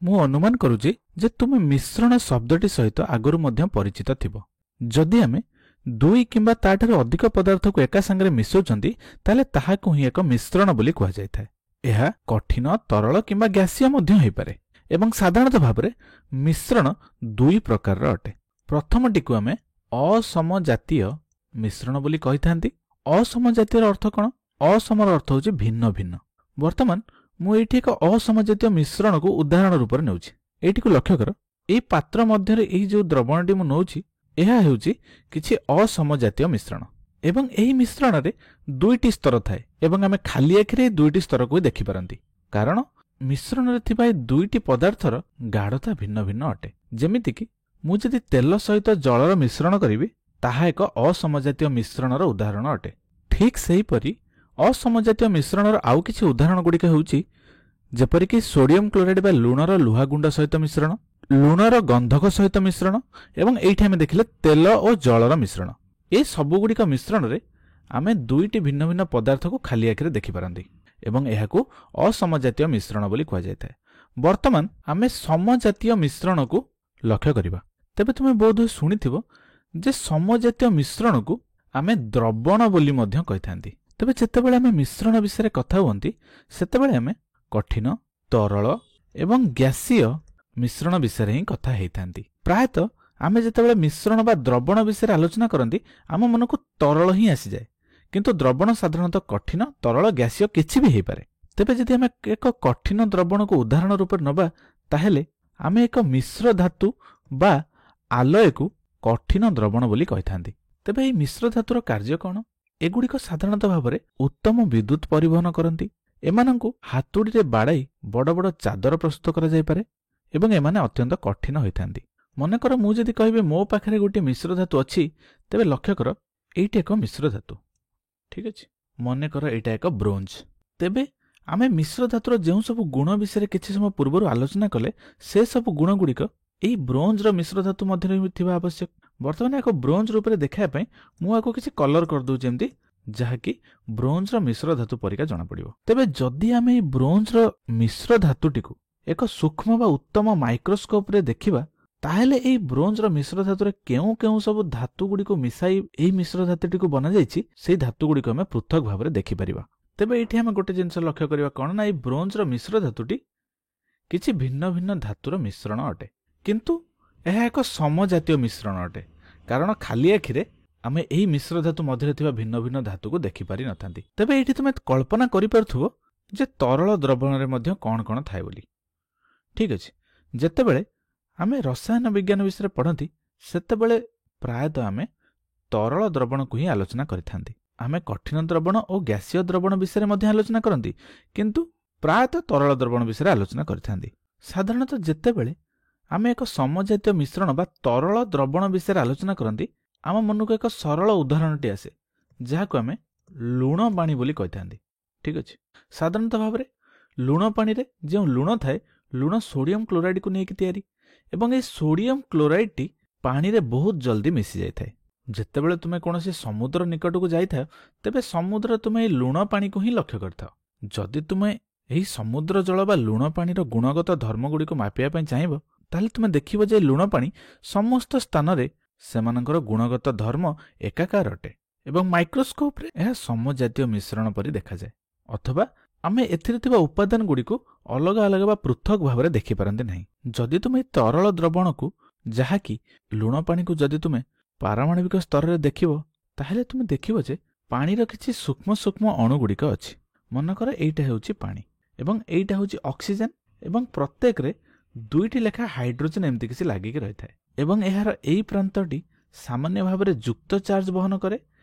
ମୁଁ ଅନୁମାନ କରୁଛି ଯେ ତୁମେ ମିଶ୍ରଣ ଶବ୍ଦଟି ସହିତ ଆଗରୁ ମଧ୍ୟ ପରିଚିତ ଥିବ। ଯଦି ଆମେ ଦୁଇ କିମ୍ବା ତାଠାରୁ ଅଧିକ ପଦାର୍ଥକୁ ଏକା ସାଙ୍ଗରେ ମିଶାଉଛନ୍ତି ତାହେଲେ ତାହାକୁ ହିଁ ଏକ ମିଶ୍ରଣ ବୋଲି କୁହାଯାଇଥାଏ। ଏହା କଠିନ, ତରଳ କିମ୍ବା ଗ୍ୟାସୀୟ ମଧ୍ୟ ହୋଇପାରେ ଏବଂ ସାଧାରଣତଃ ଭାବରେ ମିଶ୍ରଣ ଦୁଇ ପ୍ରକାରର ଅଟେ। ପ୍ରଥମଟିକୁ ଆମେ ଅସମଜାତୀୟ ମିଶ୍ରଣ ବୋଲି କହିଥାନ୍ତି। ଅସମଜାତୀୟର ଅର୍ଥ କ'ଣ? ଅସମର ଅର୍ଥ ହେଉଛି ଭିନ୍ନ ଭିନ୍ନ। ବର୍ତ୍ତମାନ ମୁଁ ଏଇଠି ଏକ ଅସମଜାତୀୟ ମିଶ୍ରଣକୁ ଉଦାହରଣ ରୂପରେ ନେଉଛି। ଏଇଟିକୁ ଲକ୍ଷ୍ୟ କର, ଏଇ ପାତ୍ର ମଧ୍ୟରେ ଏହି ଯେଉଁ ଦ୍ରବଣଟି ମୁଁ ନେଉଛି ଏହା ହେଉଛି କିଛି ଅସମଜାତୀୟ ମିଶ୍ରଣ ଏବଂ ଏହି ମିଶ୍ରଣରେ ଦୁଇଟି ସ୍ତର ଥାଏ ଏବଂ ଆମେ ଖାଲି ଆଖିରେ ଏହି ଦୁଇଟି ସ୍ତରକୁ ଦେଖିପାରନ୍ତି, କାରଣ ମିଶ୍ରଣରେ ଥିବା ଏହି ଦୁଇଟି ପଦାର୍ଥର ଗାଢ଼ତା ଭିନ୍ନ ଭିନ୍ନ ଅଟେ। ଯେମିତିକି ମୁଁ ଯଦି ତେଲ ସହିତ ଜଳର ମିଶ୍ରଣ କରିବି ତାହା ଏକ ଅସମଜାତୀୟ ମିଶ୍ରଣର ଉଦାହରଣ ଅଟେ। ଠିକ୍ ସେହିପରି ଅସମଜାତୀୟ ମିଶ୍ରଣର ଆଉ କିଛି ଉଦାହରଣ ଗୁଡ଼ିକ ହେଉଛି ଯେପରିକି ସୋଡିୟମ କ୍ଲୋରାଇଡ୍ ବା ଲୁଣର ଲୁହାଗୁଣ୍ଡ ସହିତ ମିଶ୍ରଣ, ଲୁଣର ଗନ୍ଧକ ସହିତ ମିଶ୍ରଣ ଏବଂ ଏଇଠି ଆମେ ଦେଖିଲେ ତେଲ ଓ ଜଳର ମିଶ୍ରଣ। ଏ ସବୁଗୁଡ଼ିକ ମିଶ୍ରଣରେ ଆମେ ଦୁଇଟି ଭିନ୍ନ ଭିନ୍ନ ପଦାର୍ଥକୁ ଖାଲି ଆଖିରେ ଦେଖିପାରନ୍ତି ଏବଂ ଏହାକୁ ଅସମଜାତୀୟ ମିଶ୍ରଣ ବୋଲି କୁହାଯାଇଥାଏ। ବର୍ତ୍ତମାନ ଆମେ ସମଜାତୀୟ ମିଶ୍ରଣକୁ ଲକ୍ଷ୍ୟ କରିବା। ତେବେ ତୁମେ ବୋଧହୁଏ ଶୁଣିଥିବ ଯେ ସମଜାତୀୟ ମିଶ୍ରଣକୁ ଆମେ ଦ୍ରବଣ ବୋଲି ମଧ୍ୟ କହିଥାନ୍ତି। ତେବେ ଯେତେବେଳେ ଆମେ ମିଶ୍ରଣ ବିଷୟରେ କଥା ହୁଅନ୍ତି ସେତେବେଳେ ଆମେ କଠିନ, ତରଳ ଏବଂ ଗ୍ୟାସୀୟ ମିଶ୍ରଣ ବିଷୟରେ ହିଁ କଥା ହେଇଥାନ୍ତି। ପ୍ରାୟତଃ ଆମେ ଯେତେବେଳେ ମିଶ୍ରଣ ବା ଦ୍ରବଣ ବିଷୟରେ ଆଲୋଚନା କରନ୍ତି ଆମ ମନକୁ ତରଳ ହିଁ ଆସିଯାଏ, କିନ୍ତୁ ଦ୍ରବଣ ସାଧାରଣତଃ କଠିନ, ତରଳ, ଗ୍ୟାସୀୟ କିଛି ବି ହେଇପାରେ। ତେବେ ଯଦି ଆମେ ଏକ କଠିନ ଦ୍ରବଣକୁ ଉଦାହରଣ ରୂପରେ ନେବା ତାହେଲେ ଆମେ ଏକ ମିଶ୍ର ଧାତୁ ବା ଆଲୟକୁ କଠିନ ଦ୍ରବଣ ବୋଲି କହିଥାନ୍ତି। ତେବେ ଏହି ମିଶ୍ର ଧାତୁର କାର୍ଯ୍ୟ କ'ଣ? ଏଗୁଡ଼ିକ ସାଧାରଣତଃ ଭାବରେ ଉତ୍ତମ ବିଦ୍ୟୁତ୍ ପରିବହନ କରନ୍ତି। ଏମାନଙ୍କୁ ହାତୁଡ଼ିରେ ବାଡ଼ାଇ ବଡ଼ ବଡ଼ ଚାଦର ପ୍ରସ୍ତୁତ କରାଯାଇପାରେ ଏବଂ ଏମାନେ ଅତ୍ୟନ୍ତ କଠିନ ହୋଇଥାନ୍ତି। ମନେକର ମୁଁ ଯଦି କହିବି ମୋ ପାଖରେ ଗୋଟିଏ ମିଶ୍ର ଧାତୁ ଅଛି, ତେବେ ଲକ୍ଷ୍ୟ କର ଏଇଟି ଏକ ମିଶ୍ର ଧାତୁ। ଠିକ୍ ଅଛି, ମନେକର ଏଇଟା ଏକ ବ୍ରୋଞ୍ଜ। ତେବେ ଆମେ ମିଶ୍ର ଧାତୁର ଯେଉଁ ସବୁ ଗୁଣ ବିଷୟରେ କିଛି ସମୟ ପୂର୍ବରୁ ଆଲୋଚନା କଲେ ସେ ସବୁ ଗୁଣଗୁଡ଼ିକ ଏହି ବ୍ରୋଞ୍ଜର ମିଶ୍ର ଧାତୁ ମଧ୍ୟରେ ଥିବା ଆବଶ୍ୟକ। ବର୍ତ୍ତମାନ ଏକ ବ୍ରୋଞ୍ଜ ରୂପରେ ଦେଖାଇବା ପାଇଁ ମୁଁ ଆକୁ କିଛି କଲର କରିଦେଉଛି ଏମିତି, ଯାହାକି ବ୍ରୋଞ୍ଜର ମିଶ୍ର ଧାତୁ ପରିକା ଜଣାପଡ଼ିବ। ତେବେ ଯଦି ଆମେ ଏହି ବ୍ରୋଞ୍ଜର ମିଶ୍ର ଧାତୁଟିକୁ ଏକ ସୂକ୍ଷ୍ମ ବା ଉତ୍ତମ ମାଇକ୍ରୋସ୍କୋପରେ ଦେଖିବା ତାହେଲେ ଏହି ବ୍ରୋଞ୍ଜର ମିଶ୍ର ଧାତୁରେ କେଉଁ କେଉଁ ସବୁ ଧାତୁଗୁଡ଼ିକୁ ମିଶାଇ ଏହି ମିଶ୍ର ଧାତୁଟିକୁ ବନାଯାଇଛି ସେହି ଧାତୁଗୁଡ଼ିକୁ ଆମେ ପୃଥକ ଭାବରେ ଦେଖିପାରିବା। ତେବେ ଏଇଠି ଆମେ ଗୋଟେ ଜିନିଷ ଲକ୍ଷ୍ୟ କରିବା କ'ଣ ନା ଏହି ବ୍ରୋଞ୍ଜର ମିଶ୍ର ଧାତୁଟି କିଛି ଭିନ୍ନ ଭିନ୍ନ ଧାତୁର ମିଶ୍ରଣ ଅଟେ, କିନ୍ତୁ ଏହା ଏକ ସମଜାତୀୟ ମିଶ୍ରଣ ଅଟେ, କାରଣ ଖାଲି ଆଖିରେ ଆମେ ଏହି ମିଶ୍ର ଧାତୁ ମଧ୍ୟରେ ଥିବା ଭିନ୍ନ ଭିନ୍ନ ଧାତୁକୁ ଦେଖିପାରିନଥାନ୍ତି। ତେବେ ଏଇଠି ତୁମେ କଳ୍ପନା କରିପାରୁଥିବ ଯେ ତରଳ ଦ୍ରବଣରେ ମଧ୍ୟ କ'ଣ କ'ଣ ଥାଏ ବୋଲି। ଠିକ୍ ଅଛି, ଯେତେବେଳେ ଆମେ ରସାୟନ ବିଜ୍ଞାନ ବିଷୟରେ ପଢ଼ନ୍ତି ସେତେବେଳେ ପ୍ରାୟତଃ ଆମେ ତରଳ ଦ୍ରବଣକୁ ହିଁ ଆଲୋଚନା କରିଥାନ୍ତି। ଆମେ କଠିନ ଦ୍ରବଣ ଓ ଗ୍ୟାସୀୟ ଦ୍ରବଣ ବିଷୟରେ ମଧ୍ୟ ଆଲୋଚନା କରନ୍ତି, କିନ୍ତୁ ପ୍ରାୟତଃ ତରଳ ଦ୍ରବଣ ବିଷୟରେ ଆଲୋଚନା କରିଥାନ୍ତି। ସାଧାରଣତଃ ଯେତେବେଳେ ଆମେ ଏକ ସମଜାତୀୟ ମିଶ୍ରଣ ବା ତରଳ ଦ୍ରବଣ ବିଷୟରେ ଆଲୋଚନା କରନ୍ତି ଆମ ମନକୁ ଏକ ସରଳ ଉଦାହରଣଟି ଆସେ, ଯାହାକୁ ଆମେ ଲୁଣ ପାଣି ବୋଲି କହିଥାନ୍ତି। ଠିକ୍ ଅଛି, ସାଧାରଣତଃ ଭାବରେ ଲୁଣ ପାଣିରେ ଯେଉଁ ଲୁଣ ଥାଏ ଲୁଣ ସୋଡିୟମ କ୍ଲୋରାଇଡ୍କୁ ନେଇକି ତିଆରି ଏବଂ ଏହି ସୋଡିୟମ କ୍ଲୋରାଇଡ୍ଟି ପାଣିରେ ବହୁତ ଜଲ୍ଦି ମିଶି ଯାଇଥାଏ। ଯେତେବେଳେ ତୁମେ କୌଣସି ସମୁଦ୍ର ନିକଟକୁ ଯାଇଥାଅ ତେବେ ସମୁଦ୍ରରେ ତୁମେ ଏହି ଲୁଣ ପାଣିକୁ ହିଁ ଲକ୍ଷ୍ୟ କରିଥାଅ। ଯଦି ତୁମେ ଏହି ସମୁଦ୍ର ଜଳ ବା ଲୁଣ ପାଣିର ଗୁଣଗତ ଧର୍ମଗୁଡ଼ିକୁ ମାପିବା ପାଇଁ ଚାହିଁବ ତାହେଲେ ତୁମେ ଦେଖିବ ଯେ ଲୁଣ ପାଣି ସମସ୍ତ ସ୍ଥାନରେ ସେମାନଙ୍କର ଗୁଣଗତ ଧର୍ମ ଏକାକାର ଅଟେ ଏବଂ ମାଇକ୍ରୋସ୍କୋପରେ ଏହା ସମଜାତୀୟ ମିଶ୍ରଣ ପରି ଦେଖାଯାଏ, ଅଥବା ଆମେ ଏଥିରେ ଥିବା ଉପାଦାନ ଗୁଡ଼ିକୁ ଅଲଗା ଅଲଗା ବା ପୃଥକ ଭାବରେ ଦେଖିପାରନ୍ତି ନାହିଁ। ଯଦି ତୁମେ ତରଳ ଦ୍ରବଣକୁ ଯାହାକି ଲୁଣ ପାଣିକୁ ଯଦି ତୁମେ ପାରମାଣବିକ ସ୍ତରରେ ଦେଖିବ ତାହେଲେ ତୁମେ ଦେଖିବ ଯେ ପାଣିର କିଛି ସୂକ୍ଷ୍ମ ସୂକ୍ଷ୍ମ ଅଣୁଗୁଡ଼ିକ ଅଛି। ମନେକର ଏଇଟା ହେଉଛି ପାଣି ଏବଂ ଏଇଟା ହେଉଛି ଅକ୍ସିଜେନ ଏବଂ ପ୍ରତ୍ୟେକରେ ଦୁଇଟି ଲେଖା ହାଇଡ୍ରୋଜେନ ଏମିତି କିଛି ଲାଗିକି ରହିଥାଏ ଏବଂ ଏହାର ଏହି ପ୍ରାନ୍ତଟି ସାମାନ୍ୟ ଭାବରେ ଯୁକ୍ତ ଚାର୍ଜ ବହନ କରେ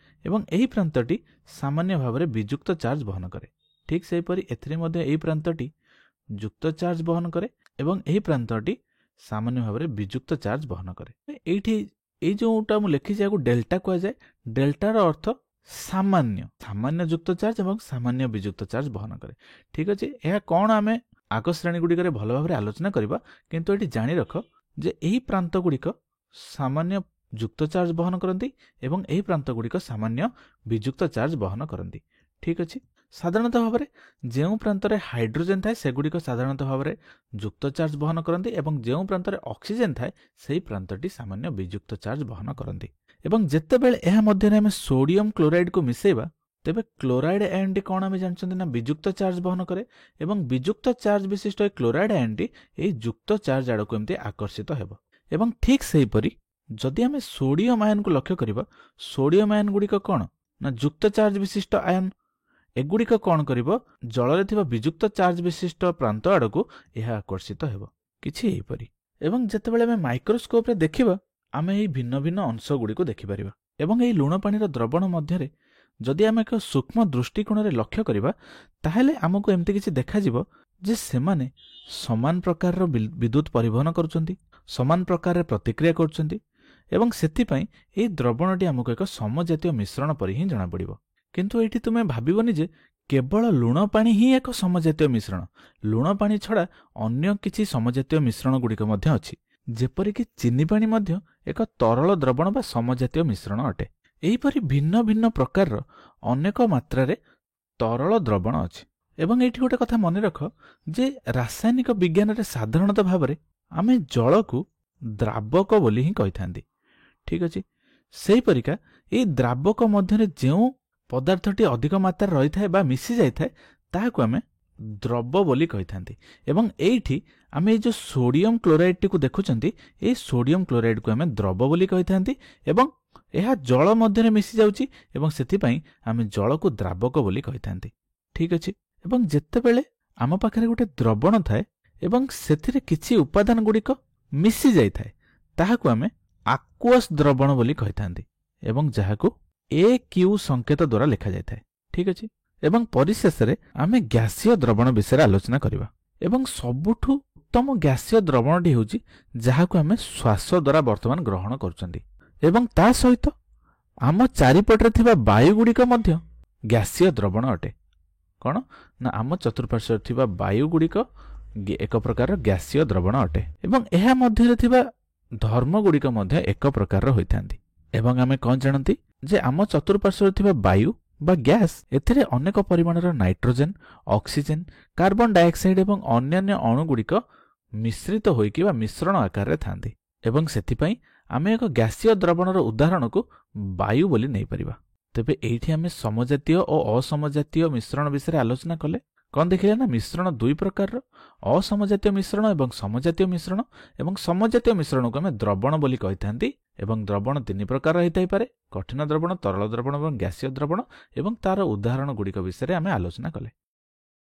ଏବଂ ଏହି ପ୍ରାନ୍ତଟି ସାମାନ୍ୟ ଭାବରେ ବିଯୁକ୍ତ ଚାର୍ଜ ବହନ କରେ। ଠିକ୍ ସେହିପରି ଏଥିରେ ମଧ୍ୟ ଏହି ପ୍ରାନ୍ତଟି ଯୁକ୍ତ ଚାର୍ଜ ବହନ କରେ ଏବଂ ଏହି ପ୍ରାନ୍ତଟି ସାମାନ୍ୟ ଭାବରେ ବିଯୁକ୍ତ ଚାର୍ଜ ବହନ କରେ। ଏଇଠି ଏଇ ଯେଉଁଟା ମୁଁ ଲେଖିଛି ଏହାକୁ ଡେଲ୍ଟା କୁହାଯାଏ। ଡେଲ୍ଟାର ଅର୍ଥ ସାମାନ୍ୟ ଯୁକ୍ତ ଚାର୍ଜ ଏବଂ ସାମାନ୍ୟ ବିଯୁକ୍ତ ଚାର୍ଜ ବହନ କରେ। ଠିକ୍ ଅଛି, ଏହା କ'ଣ ଆମେ ଆଗ ଶ୍ରେଣୀ ଗୁଡ଼ିକରେ ଭଲ ଭାବରେ ଆଲୋଚନା କରିବା, କିନ୍ତୁ ଏଠି ଜାଣି ରଖ ଯେ ଏହି ପ୍ରାନ୍ତ ଗୁଡ଼ିକ ସାମାନ୍ୟ ଯୁକ୍ତ ଚାର୍ଜ ବହନ କରନ୍ତି ଏବଂ ଏହି ପ୍ରାନ୍ତ ଗୁଡ଼ିକ ସାମାନ୍ୟ ବିଯୁକ୍ତ ଚାର୍ଜ ବହନ କରନ୍ତି। ଠିକ୍ ଅଛି, ସାଧାରଣତଃ ଭାବରେ ଯେଉଁ ପ୍ରାନ୍ତରେ ହାଇଡ୍ରୋଜେନ୍ ଥାଏ ସେଗୁଡ଼ିକ ସାଧାରଣତଃ ଭାବରେ ଯୁକ୍ତ ଚାର୍ଜ ବହନ କରନ୍ତି ଏବଂ ଯେଉଁ ପ୍ରାନ୍ତରେ ଅକ୍ସିଜେନ୍ ଥାଏ ସେହି ପ୍ରାନ୍ତଟି ସାମାନ୍ୟ ବିଯୁକ୍ତ ଚାର୍ଜ ବହନ କରନ୍ତି। ଏବଂ ଯେତେବେଳେ ଏହା ମଧ୍ୟରେ ଆମେ ସୋଡିୟମ୍ କ୍ଲୋରାଇଡ୍କୁ ମିଶାଇବା ତେବେ କ୍ଲୋରାଇଡ୍ ଆୟନଟି କ'ଣ ଆମେ ଜାଣିଛନ୍ତି ନା ବିଯୁକ୍ତ ଚାର୍ଜ ବହନ କରେ ଏବଂ ବିଯୁକ୍ତ ଚାର୍ଜ ବିଶିଷ୍ଟ ଏ କ୍ଲୋରାଇଡ୍ ଆୟନଟି ଏହି ଯୁକ୍ତ ଚାର୍ଜ ଆଡ଼କୁ ଏମିତି ଆକର୍ଷିତ ହେବ। ଏବଂ ଠିକ୍ ସେହିପରି ଯଦି ଆମେ ସୋଡିୟମ୍ ଆୟନକୁ ଲକ୍ଷ୍ୟ କରିବା, ସୋଡିୟମ୍ ଆୟନ ଗୁଡ଼ିକ କ'ଣ ନା ଯୁକ୍ତ ଚାର୍ଜ ବିଶିଷ୍ଟ ଆୟନ। ଏଗୁଡ଼ିକ କ'ଣ କରିବ, ଜଳରେ ଥିବା ବିଯୁକ୍ତ ଚାର୍ଜ ବିଶିଷ୍ଟ ପ୍ରାନ୍ତ ଆଡ଼କୁ ଏହା ଆକର୍ଷିତ ହେବ, କିଛି ଏହିପରି। ଏବଂ ଯେତେବେଳେ ଆମେ ମାଇକ୍ରୋସ୍କୋପରେ ଦେଖିବା ଆମେ ଏହି ଭିନ୍ନ ଭିନ୍ନ ଅଂଶଗୁଡ଼ିକୁ ଦେଖିପାରିବା। ଏବଂ ଏହି ଲୁଣ ପାଣିର ଦ୍ରବଣ ମଧ୍ୟରେ ଯଦି ଆମେ ଏକ ସୂକ୍ଷ୍ମ ଦୃଷ୍ଟିକୋଣରେ ଲକ୍ଷ୍ୟ କରିବା ତାହେଲେ ଆମକୁ ଏମିତି କିଛି ଦେଖାଯିବ ଯେ ସେମାନେ ସମାନ ପ୍ରକାରର ବିଦ୍ୟୁତ୍ ପରିବହନ କରୁଛନ୍ତି, ସମାନ ପ୍ରକାରରେ ପ୍ରତିକ୍ରିୟା କରୁଛନ୍ତି ଏବଂ ସେଥିପାଇଁ ଏହି ଦ୍ରବଣଟି ଆମକୁ ଏକ ସମଜାତୀୟ ମିଶ୍ରଣ ପରି ହିଁ ଜଣାପଡ଼ିବ। କିନ୍ତୁ ଏଇଠି ତୁମେ ଭାବିବନି ଯେ କେବଳ ଲୁଣ ପାଣି ହିଁ ଏକ ସମଜାତୀୟ ମିଶ୍ରଣ। ଲୁଣ ପାଣି ଛଡ଼ା ଅନ୍ୟ କିଛି ସମଜାତୀୟ ମିଶ୍ରଣ ଗୁଡ଼ିକ ମଧ୍ୟ ଅଛି, ଯେପରିକି ଚିନି ପାଣି ମଧ୍ୟ ଏକ ତରଳ ଦ୍ରବଣ ବା ସମଜାତୀୟ ମିଶ୍ରଣ ଅଟେ। ଏହିପରି ଭିନ୍ନ ଭିନ୍ନ ପ୍ରକାରର ଅନେକ ମାତ୍ରାରେ ତରଳ ଦ୍ରବଣ ଅଛି। ଏବଂ ଏଇଠି ଗୋଟେ କଥା ମନେ ରଖ ଯେ ରାସାୟନିକ ବିଜ୍ଞାନରେ ସାଧାରଣତଃ ଭାବରେ ଆମେ ଜଳକୁ ଦ୍ରାବକ ବୋଲି ହିଁ କହିଥାନ୍ତି, ଠିକ୍ ଅଛି। ସେହିପରିକା ଏହି ଦ୍ରାବକ ମଧ୍ୟରେ ଯେଉଁ ପଦାର୍ଥଟି ଅଧିକ ମାତ୍ରାରେ ରହିଥାଏ ବା ମିଶି ଯାଇଥାଏ ତାହାକୁ ଆମେ ଦ୍ରବ ବୋଲି କହିଥାନ୍ତି। ଏବଂ ଏଇଠି ଆମେ ଏଇ ଯେଉଁ ସୋଡିୟମ୍ କ୍ଲୋରାଇଡ୍ଟିକୁ ଦେଖୁଛନ୍ତି ଏହି ସୋଡିୟମ୍ କ୍ଲୋରାଇଡ୍କୁ ଆମେ ଦ୍ରବ ବୋଲି କହିଥାନ୍ତି ଏବଂ ଏହା ଜଳ ମଧ୍ୟରେ ମିଶି ଯାଉଛି ଏବଂ ସେଥିପାଇଁ ଆମେ ଜଳକୁ ଦ୍ରାବକ ବୋଲି କହିଥାନ୍ତି, ଠିକ୍ ଅଛି। ଏବଂ ଯେତେବେଳେ ଆମ ପାଖରେ ଗୋଟେ ଦ୍ରବଣ ଥାଏ ଏବଂ ସେଥିରେ କିଛି ଉପାଦାନ ଗୁଡ଼ିକ ମିଶି ଯାଇଥାଏ ତାହାକୁ ଆମେ ଆକ୍ୱସ୍ ଦ୍ରବଣ ବୋଲି କହିଥାନ୍ତି ଏବଂ ଯାହାକୁ AQ ସଂକେତ ଦ୍ୱାରା ଲେଖାଯାଇଥାଏ, ଠିକ୍ ଅଛି। ଏବଂ ପରିଶେଷରେ ଆମେ ଗ୍ୟାସୀୟ ଦ୍ରବଣ ବିଷୟରେ ଆଲୋଚନା କରିବା। ଏବଂ ସବୁଠୁ ଉତ୍ତମ ଗ୍ୟାସୀୟ ଦ୍ରବଣଟି ହେଉଛି ଯାହାକୁ ଆମେ ଶ୍ୱାସ ଦ୍ୱାରା ବର୍ତ୍ତମାନ ଗ୍ରହଣ କରୁଛନ୍ତି। ଏବଂ ତା ସହିତ ଆମ ଚାରିପଟରେ ଥିବା ବାୟୁ ଗୁଡ଼ିକ ମଧ୍ୟ ଗ୍ୟାସୀୟ ଦ୍ରବଣ ଅଟେ। କ'ଣ ନା ଆମ ଚତୁଃପାର୍ଶ୍ୱରେ ଥିବା ବାୟୁ ଗୁଡ଼ିକ ଏକ ପ୍ରକାରର ଗ୍ୟାସୀୟ ଦ୍ରବଣ ଅଟେ ଏବଂ ଏହା ମଧ୍ୟରେ ଥିବା ଧର୍ମ ଗୁଡ଼ିକ ମଧ୍ୟ ଏକ ପ୍ରକାରର ହୋଇଥାନ୍ତି। ଏବଂ ଆମେ କ'ଣ ଜାଣନ୍ତି ଯେ ଆମ ଚତୁଃପାର୍ଶ୍ୱରେ ଥିବା ବାୟୁ ବା ଗ୍ୟାସ୍ ଏଥିରେ ଅନେକ ପରିମାଣର ନାଇଟ୍ରୋଜେନ୍, ଅକ୍ସିଜେନ୍, କାର୍ବନ ଡାଇଅକ୍ସାଇଡ୍ ଏବଂ ଅନ୍ୟାନ୍ୟ ଅଣୁଗୁଡ଼ିକ ମିଶ୍ରିତ ହୋଇକି ବା ମିଶ୍ରଣ ଆକାରରେ ଥାନ୍ତି। ଏବଂ ସେଥିପାଇଁ ଆମେ ଏକ ଗ୍ୟାସୀୟ ଦ୍ରବଣର ଉଦାହରଣକୁ ବାୟୁ ବୋଲି ନେଇପାରିବା। ତେବେ ଏଇଠି ଆମେ ସମଜାତୀୟ ଓ ଅସମଜାତୀୟ ମିଶ୍ରଣ ବିଷୟରେ ଆଲୋଚନା କଲେ। କ'ଣ ଦେଖିଲେ ନା ମିଶ୍ରଣ ଦୁଇ ପ୍ରକାରର, ଅସମଜାତୀୟ ମିଶ୍ରଣ ଏବଂ ସମଜାତୀୟ ମିଶ୍ରଣ। ଏବଂ ସମଜାତୀୟ ମିଶ୍ରଣକୁ ଆମେ ଦ୍ରବଣ ବୋଲି କହିଥାନ୍ତି ଏବଂ ଦ୍ରବଣ ତିନି ପ୍ରକାର ହୋଇଥାଇପାରେ, କଠିନ ଦ୍ରବଣ, ତରଳ ଦ୍ରବଣ ଏବଂ ଗ୍ୟାସୀୟ ଦ୍ରବଣ। ଏବଂ ତାର ଉଦାହରଣ ଗୁଡ଼ିକ ବିଷୟରେ ଆମେ ଆଲୋଚନା କଲେ।